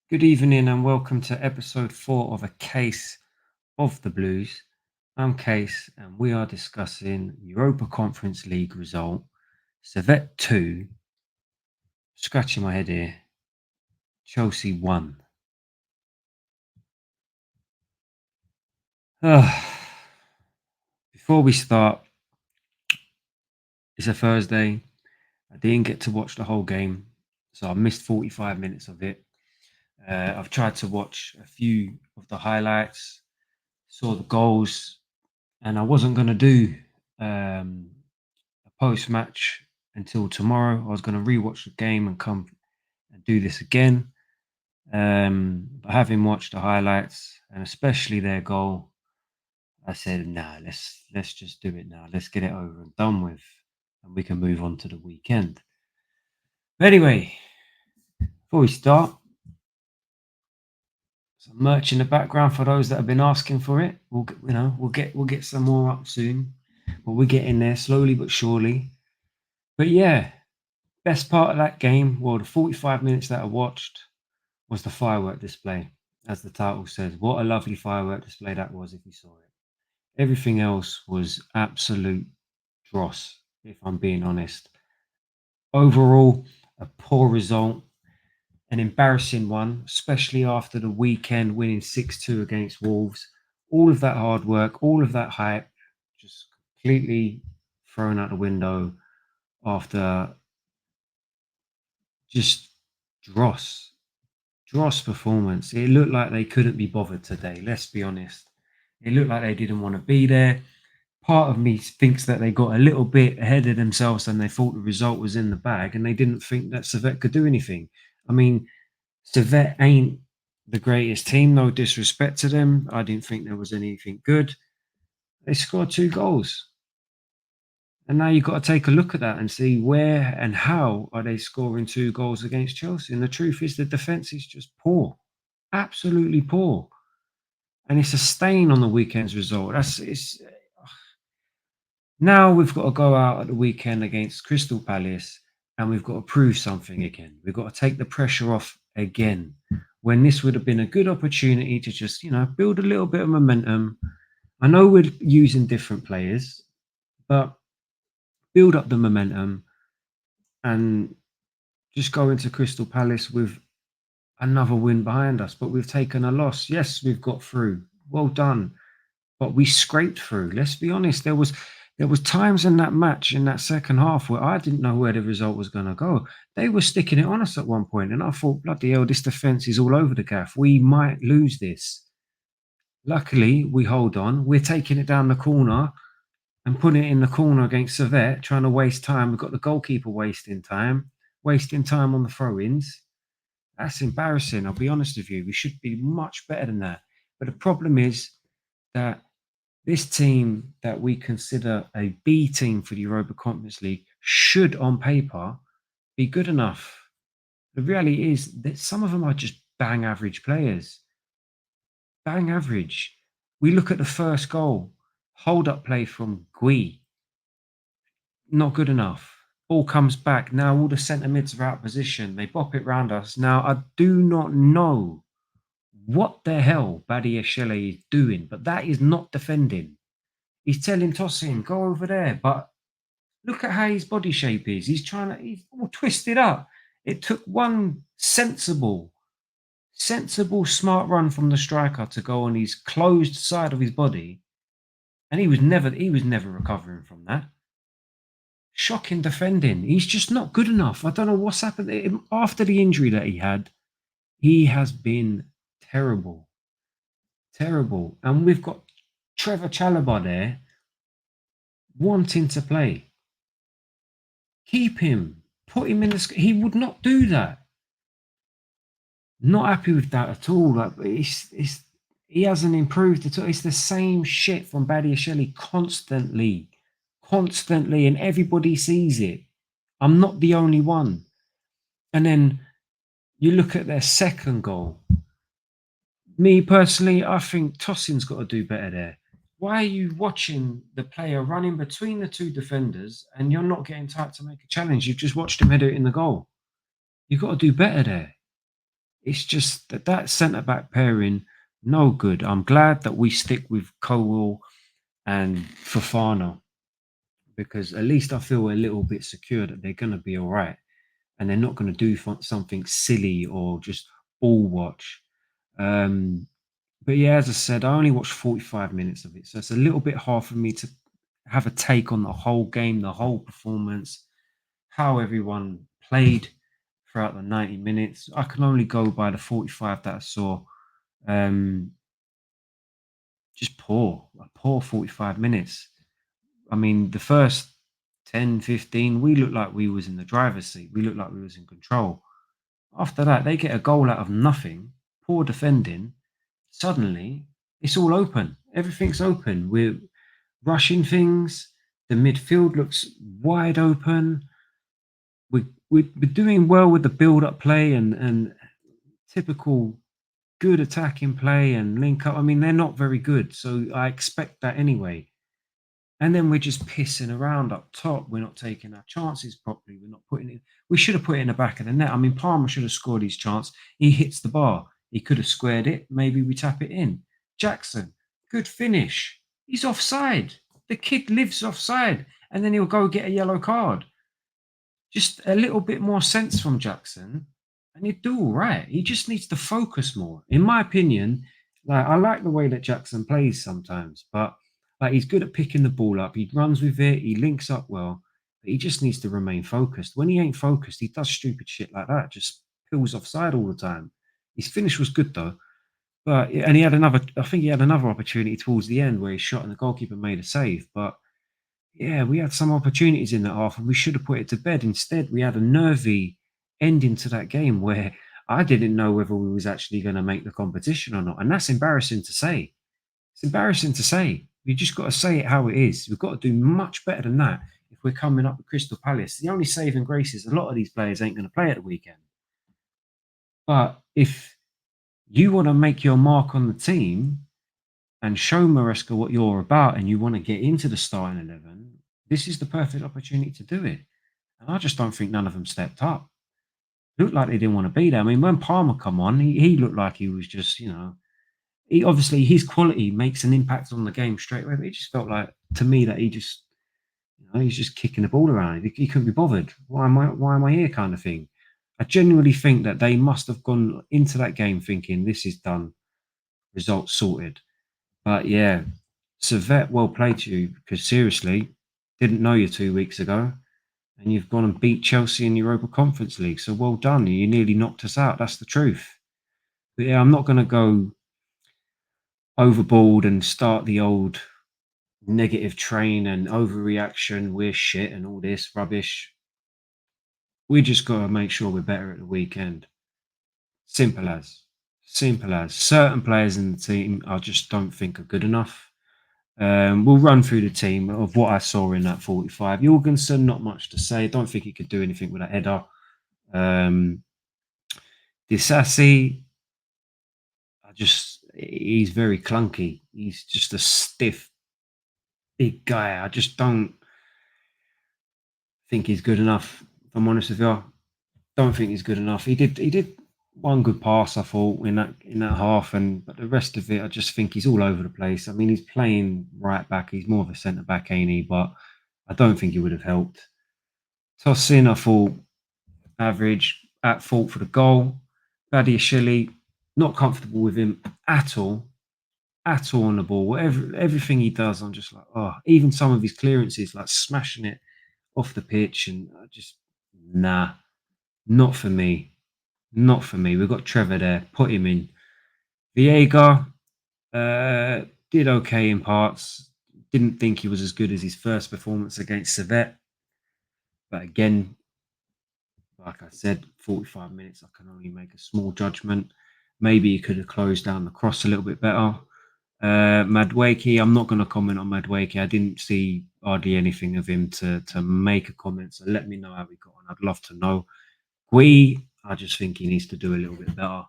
Good evening and welcome to episode 4 of A Case of the Blues. I'm Case and we are discussing Europa Conference League result. Servette 2, scratching my head here, Chelsea 1. Before we start, it's a Thursday. I didn't get to watch the whole game, so I missed 45 minutes of it. I've tried to watch a few of the highlights, saw the goals, and I wasn't going to do um, a post match until tomorrow. I was going to rewatch the game and come and do this again. But having watched the highlights and especially their goal, I said, "Nah, let's just do it now. Let's get it over and done with, and we can move on to the weekend." But anyway, before we start, some merch in the background for those that have been asking for it. We'll get some more up soon, but we're getting there slowly but surely. But yeah, best part of that game, well, the 45 minutes that I watched was the firework display, as the title says. What a lovely firework display that was if you saw it. Everything else was absolute dross, if I'm being honest. Overall, a poor result, an embarrassing one, especially after the weekend winning 6-2 against Wolves. All of that hard work, all of that hype, just completely thrown out the window after just dross. Dross performance. It looked like they couldn't be bothered today. Let's be honest. It looked like they didn't want to be there. Part of me thinks that they got a little bit ahead of themselves and they thought the result was in the bag and they didn't think that Servette could do anything. I mean, Servette ain't the greatest team, no disrespect to them. I didn't think there was anything good. They scored 2 goals. And now you've got to take a look at that and see where and how are they scoring 2 goals against Chelsea. And the truth is the defence is just poor. Absolutely poor. And it's a stain on the weekend's result. Now we've got to go out at the weekend against Crystal Palace and we've got to prove something again. We've got to take the pressure off again. When this would have been a good opportunity to just, build a little bit of momentum. I know we're using different players, but build up the momentum and just go into Crystal Palace with another win behind us. But we've taken a loss. Yes, we've got through. Well done. But we scraped through. Let's be honest. There was times in that match in that second half where I didn't know where the result was going to go. They were sticking it on us at one point, and I thought, bloody hell, this defence is all over the gaff. We might lose this. Luckily, we hold on. We're taking it down the corner and putting it in the corner against Servette, trying to waste time. We've got the goalkeeper wasting time on the throw-ins. That's embarrassing. I'll be honest with you. We should be much better than that. But the problem is that this team that we consider a B team for the Europa Conference League should, on paper, be good enough. The reality is that some of them are just bang average players. Bang average. We look at the first goal, hold up play from Gui. Not good enough. Ball comes back. Now all the centre mids are out of position. They bop it round us. Now I do not know what the hell Badiashile is doing, but that is not defending. He's telling Tosin, go over there. But look at how his body shape is. He's he's all twisted up. It took one sensible, smart run from the striker to go on his closed side of his body. And he was never recovering from that. Shocking defending. He's just not good enough. I don't know what's happened. After the injury that he had, he has been terrible. Terrible. And we've got Trevor Chalobah there wanting to play. Keep him. Put him in the. He would not do that. Not happy with that at all. Like he hasn't improved at all. It's the same shit from Badiashile constantly, and everybody sees it. I'm not the only one. And then you look at their second goal. Me personally, I think Tosin's got to do better there. Why are you watching the player running between the two defenders and you're not getting tight to make a challenge? You've just watched him head it in the goal. You've got to do better there. It's just that centre back pairing, no good. I'm glad that we stick with Cowell and Fafana because at least I feel a little bit secure that they're going to be all right and they're not going to do something silly or just ball watch. Um, but yeah, as I said, I only watched 45 minutes of it, so it's a little bit hard for me to have a take on the whole game, the whole performance, how everyone played throughout the 90 minutes. I can only go by the 45 that I saw. Um, just poor, a poor 45 minutes. I mean, the first 10, 15, we looked like we was in the driver's seat. We looked like we was in control. After that, they get a goal out of nothing, poor defending. Suddenly, it's all open. Everything's open. We're rushing things. The midfield looks wide open. We're doing well with the build-up play and typical good attacking play and link up. I mean, they're not very good, so I expect that anyway. And then we're just pissing around up top. We're not taking our chances properly. We're not putting it. We should have put it in the back of the net. I mean, Palmer should have scored his chance. He hits the bar. He could have squared it. Maybe we tap it in. Jackson, good finish. He's offside. The kid lives offside, and then he'll go get a yellow card. Just a little bit more sense from Jackson, and he'd do all right. He just needs to focus more. In my opinion, like I like the way that Jackson plays sometimes, but like he's good at picking the ball up. He runs with it. He links up well, but he just needs to remain focused. When he ain't focused, he does stupid shit like that. Just peels offside all the time. His finish was good though, but and he had another. I think he had another opportunity towards the end where he shot and the goalkeeper made a save, but yeah, we had some opportunities in that half and we should have put it to bed. Instead, we had a nervy ending to that game where I didn't know whether we was actually going to make the competition or not. And that's embarrassing to say. It's embarrassing to say. You just got to say it how it is. We've got to do much better than that if we're coming up with Crystal Palace. The only saving grace is a lot of these players ain't going to play at the weekend. But if you want to make your mark on the team, and show Maresca what you're about and you want to get into the starting 11, this is the perfect opportunity to do it. And I just don't think none of them stepped up. Looked like they didn't want to be there. I mean, when Palmer come on, he looked like he was just, he obviously his quality makes an impact on the game straight away. But it just felt like to me that he just, he's just kicking the ball around. He couldn't be bothered. Why am I here? Kind of thing. I genuinely think that they must have gone into that game thinking this is done, results sorted. But yeah, Servette, well played to you because seriously, didn't know you 2 weeks ago, and you've gone and beat Chelsea in the Europa Conference League. So well done. You nearly knocked us out. That's the truth. But yeah, I'm not going to go overboard and start the old negative train and overreaction. We're shit and all this rubbish. We just got to make sure we're better at the weekend. Simple as. Simple as. Certain players in the team I just don't think are good enough. We'll run through the team of what I saw in that 45. Jorgensen, not much to say. Don't think he could do anything with a header. Disassi, he's very clunky. He's just a stiff, big guy. I just don't think he's good enough. If I'm honest with you, don't think he's good enough. He did one good pass, I thought, in that half, but the rest of it, I just think he's all over the place. I mean, he's playing right back. He's more of a centre back, ain't he? But I don't think he would have helped. Tosin, I thought average, at fault for the goal. Badiashile, not comfortable with him at all on the ball. Everything he does, I'm just like, oh, even some of his clearances, like smashing it off the pitch, and I just, nah, not for me. Not for me. We've got Trevor there. Put him in. Viega did okay in parts. Didn't think he was as good as his first performance against Servette. But again, like I said, 45 minutes, I can only make a small judgment. Maybe he could have closed down the cross a little bit better. Madwakey, I'm not going to comment on Madwakey. I didn't see hardly anything of him to make a comment. So let me know how he got on. I'd love to know. Gui, I just think he needs to do a little bit better.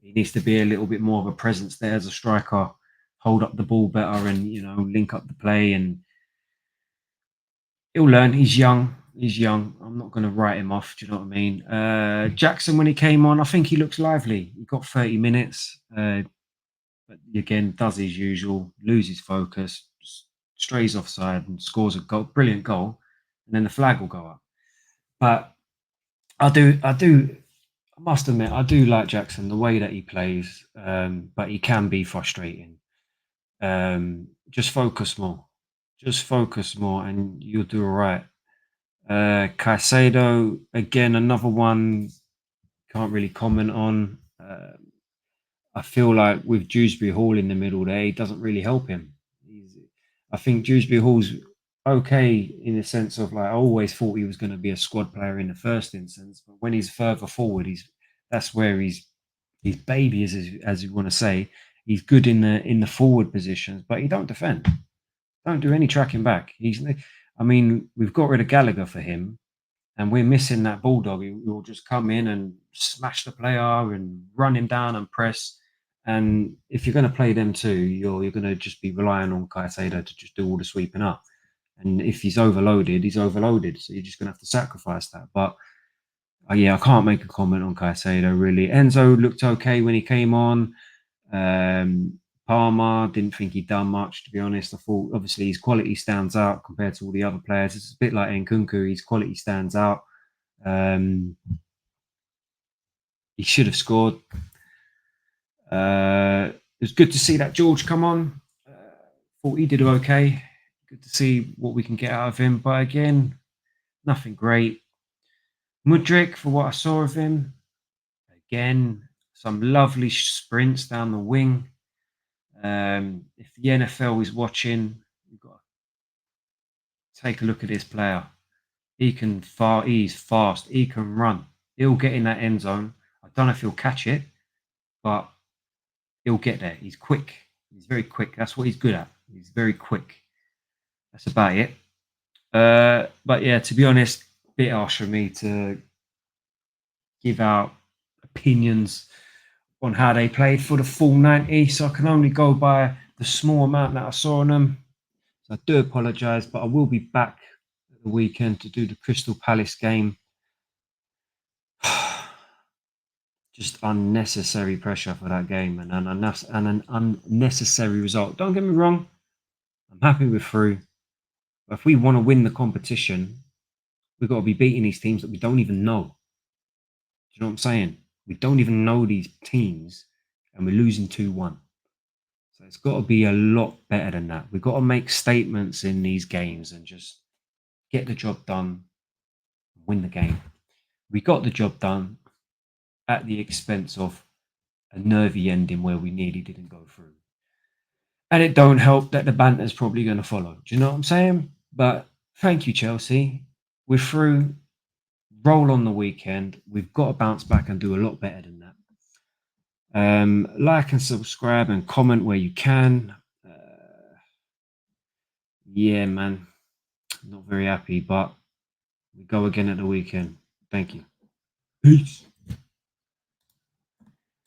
He needs to be a little bit more of a presence there as a striker, hold up the ball better and, link up the play. And he'll learn. He's young. He's young. I'm not going to write him off. Do you know what I mean? Jackson, when he came on, I think he looks lively. He got 30 minutes, but again, does his usual, loses focus, strays offside, and scores a goal, brilliant goal, and then the flag will go up. But I must admit, I do like Jackson, the way that he plays, but he can be frustrating. Just focus more. Just focus more, and you'll do all right. Caicedo, again, another one, can't really comment on. I feel like with Dewsbury Hall in the middle there, he doesn't really help him. I think Dewsbury Hall's okay in the sense of, like, I always thought he was going to be a squad player in the first instance, but when he's further forward, that's where his baby is, as you want to say. He's good in the forward positions, but he don't defend. Don't do any tracking back. I mean, we've got rid of Gallagher for him, and we're missing that bulldog who will just come in and smash the player and run him down and press. And if you're going to play them two, you're going to just be relying on Caicedo to just do all the sweeping up. And if he's overloaded, he's overloaded. So you're just going to have to sacrifice that. But yeah, I can't make a comment on Caicedo really. Enzo looked okay when he came on. Palmer, didn't think he'd done much, to be honest. I thought obviously his quality stands out compared to all the other players. It's a bit like Nkunku, his quality stands out. He should have scored. It was good to see that George come on. Thought he did okay. Good to see what we can get out of him. But again, nothing great. Mudryk, for what I saw of him, again, some lovely sprints down the wing. If the NFL is watching, you've got to take a look at this player. He's fast, he can run. He'll get in that end zone. I don't know if he'll catch it, but he'll get there. He's quick. He's very quick. That's what he's good at. He's very quick. That's about it. But yeah, to be honest, a bit harsh for me to give out opinions on how they played for the full 90. So I can only go by the small amount that I saw on them. So I do apologise, but I will be back at the weekend to do the Crystal Palace game. Just unnecessary pressure for that game and an unnecessary result. Don't get me wrong, I'm happy we're through. But if we want to win the competition, we've got to be beating these teams that we don't even know. Do you know what I'm saying? We don't even know these teams and we're losing 2-1. So it's got to be a lot better than that. We've got to make statements in these games and just get the job done, win the game. We got the job done at the expense of a nervy ending where we nearly didn't go through. And it don't help that the banter's probably going to follow. Do you know what I'm saying? But thank you, Chelsea. We're through. Roll on the weekend. We've got to bounce back and do a lot better than that. Like and subscribe and comment where you can. Yeah, man. Not very happy, but we go again at the weekend. Thank you. Peace.